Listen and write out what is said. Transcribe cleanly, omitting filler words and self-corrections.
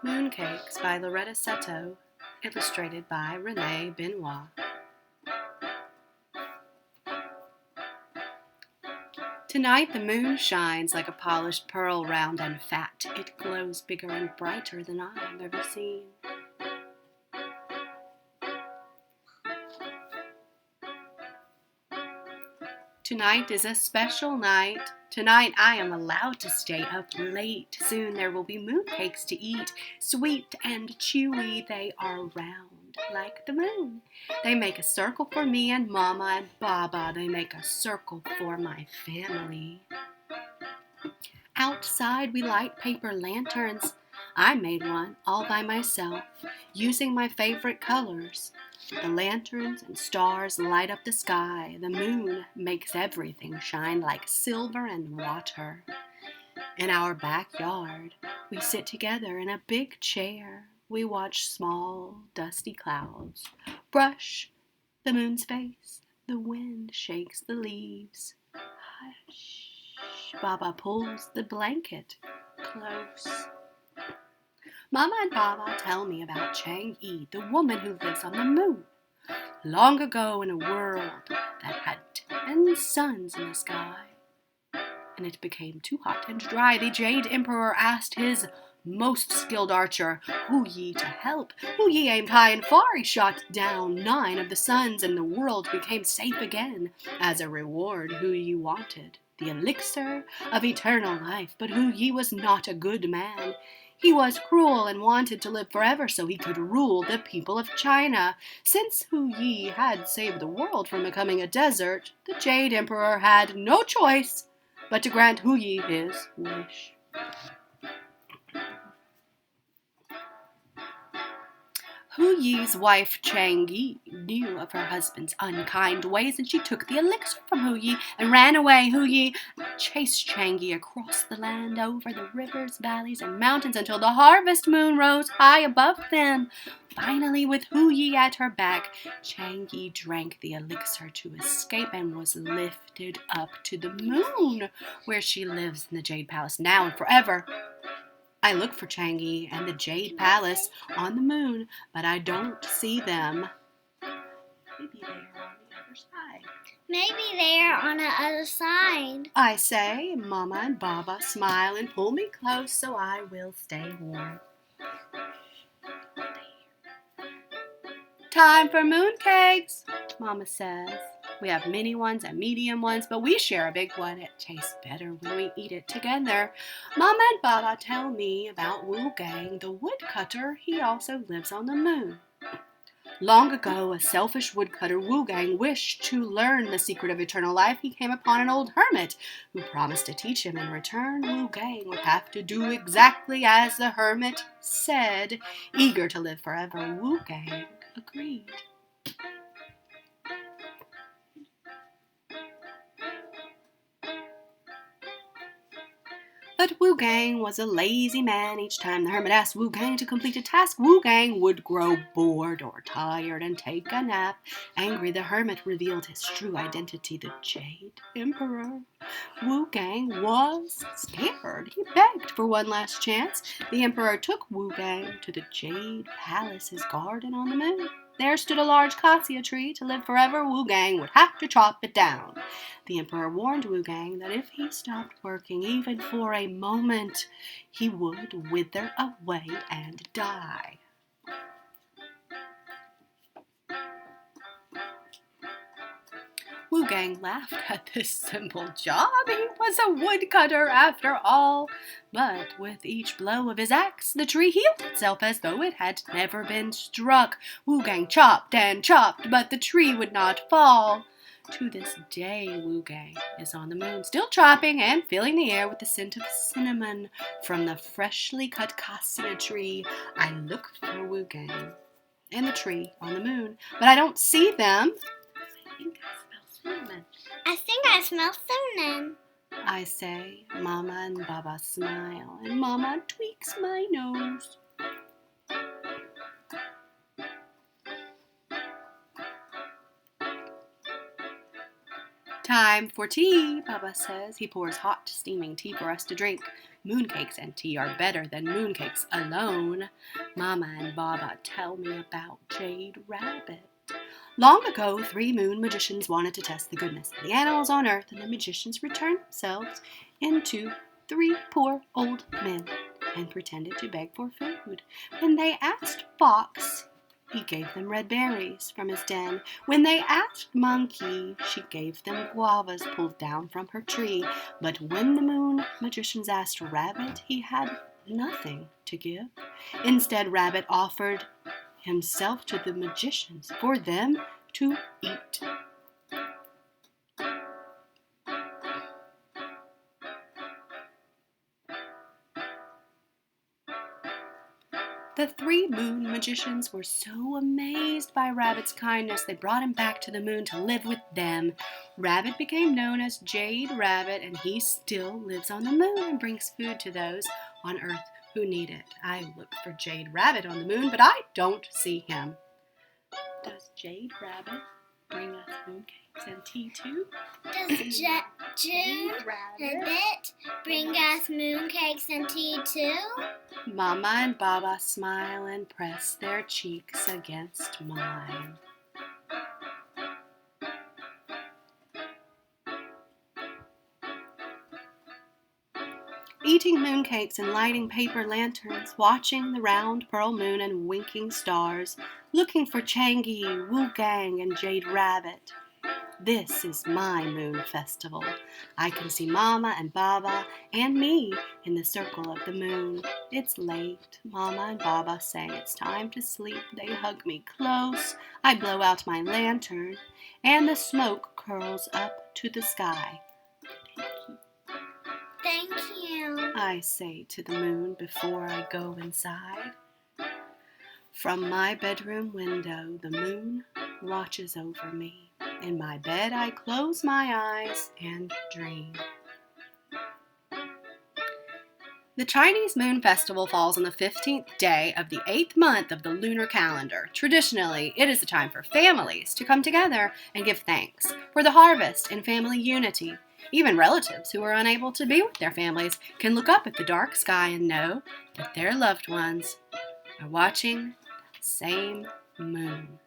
Mooncakes by Loretta Seto, illustrated by Renee Benoit. Tonight the moon shines like a polished pearl, round and fat. It glows bigger and brighter than I've ever seen. Tonight is a special night. Tonight I am allowed to stay up late. Soon there will be mooncakes to eat. Sweet and chewy, they are round like the moon. They make a circle for me and Mama and Baba. They make a circle for my family. Outside we light paper lanterns. I made one all by myself, using my favorite colors. The lanterns and stars light up the sky. The moon makes everything shine like silver and water. In our backyard, we sit together in a big chair. We watch small, dusty clouds brush the moon's face. The wind shakes the leaves. Hush. Baba pulls the blanket close. Mama and Baba tell me about Chang-Yi, the woman who lives on the moon. Long ago in a world that had 10 suns in the sky, and it became too hot and dry, the Jade Emperor asked his most skilled archer, Hu Yi, to help. Hu Yi aimed high and far. He shot down 9 of the suns, and the world became safe again. As a reward, Hu Yi wanted the elixir of eternal life, but Hu Yi was not a good man. He was cruel and wanted to live forever so he could rule the people of China. Since Hu Yi had saved the world from becoming a desert, the Jade Emperor had no choice but to grant Hu Yi his wish. Hu Yi's wife Chang-Yi knew of her husband's unkind ways, and she took the elixir from Hu Yi and ran away. Hu Yi chased Chang-Yi across the land, over the rivers, valleys, and mountains until the harvest moon rose high above them. Finally, with Hu Yi at her back, Chang-Yi drank the elixir to escape and was lifted up to the moon, where she lives in the Jade Palace now and forever. I look for Chang-Yi and the Jade Palace on the moon, but I don't see them. Maybe they are on the other side. Maybe they are on the other side, I say. Mama and Baba smile and pull me close so I will stay warm. Time for mooncakes, Mama says. We have mini ones and medium ones, but we share a big one. It tastes better when we eat it together. Mama and Baba tell me about Wu Gang, the woodcutter. He also lives on the moon. Long ago, a selfish woodcutter, Wu Gang, wished to learn the secret of eternal life. He came upon an old hermit who promised to teach him. In return, Wu Gang would have to do exactly as the hermit said. Eager to live forever, Wu Gang agreed. But Wu Gang was a lazy man. Each time the hermit asked Wu Gang to complete a task, Wu Gang would grow bored or tired and take a nap. Angry, the hermit revealed his true identity, the Jade Emperor. Wu Gang was scared. He begged for one last chance. The Emperor took Wu Gang to the Jade Palace, his garden on the moon. There stood a large cassia tree. To live forever, Wu Gang would have to chop it down. The Emperor warned Wu Gang that if he stopped working even for a moment, he would wither away and die. Wu Gang laughed at this simple job. He was a woodcutter after all. But with each blow of his axe, the tree healed itself as though it had never been struck. Wu Gang chopped and chopped, but the tree would not fall. To this day, Wu Gang is on the moon, still chopping and filling the air with the scent of cinnamon from the freshly cut cassia tree. I look for Wu Gang and the tree on the moon, but I don't see them. I think I smell cinnamon. I say. Mama and Baba smile, and Mama tweaks my nose. Time for tea, Baba says. He pours hot, steaming tea for us to drink. Mooncakes and tea are better than mooncakes alone. Mama and Baba tell me about Jade Rabbit. Long ago, 3 moon magicians wanted to test the goodness of the animals on earth, and the magicians returned themselves into 3 poor old men and pretended to beg for food. When they asked Fox, he gave them red berries from his den. When they asked Monkey, she gave them guavas pulled down from her tree. But when the moon magicians asked Rabbit, he had nothing to give. Instead, Rabbit offered himself to the magicians for them to eat. The 3 moon magicians were so amazed by Rabbit's kindness, they brought him back to the moon to live with them. Rabbit became known as Jade Rabbit, and he still lives on the moon and brings food to those on Earth who need it. I look for Jade Rabbit on the moon, but I don't see him. Does Jade Rabbit bring us mooncakes and tea too? Does Jade Rabbit bring us mooncakes and tea too? Mama and Baba smile and press their cheeks against mine. Eating mooncakes and lighting paper lanterns, watching the round pearl moon and winking stars, looking for Changi, Wu Gang, and Jade Rabbit. This is my moon festival. I can see Mama and Baba and me in the circle of the moon. It's late. Mama and Baba say it's time to sleep. They hug me close. I blow out my lantern, and the smoke curls up to the sky. Thank you, I say to the moon before I go inside. From my bedroom window, the moon watches over me. In my bed, I close my eyes and dream. The Chinese Moon Festival falls on the 15th day of the 8th month of the lunar calendar. Traditionally, it is a time for families to come together and give thanks for the harvest and family unity. Even relatives who are unable to be with their families can look up at the dark sky and know that their loved ones are watching the same moon.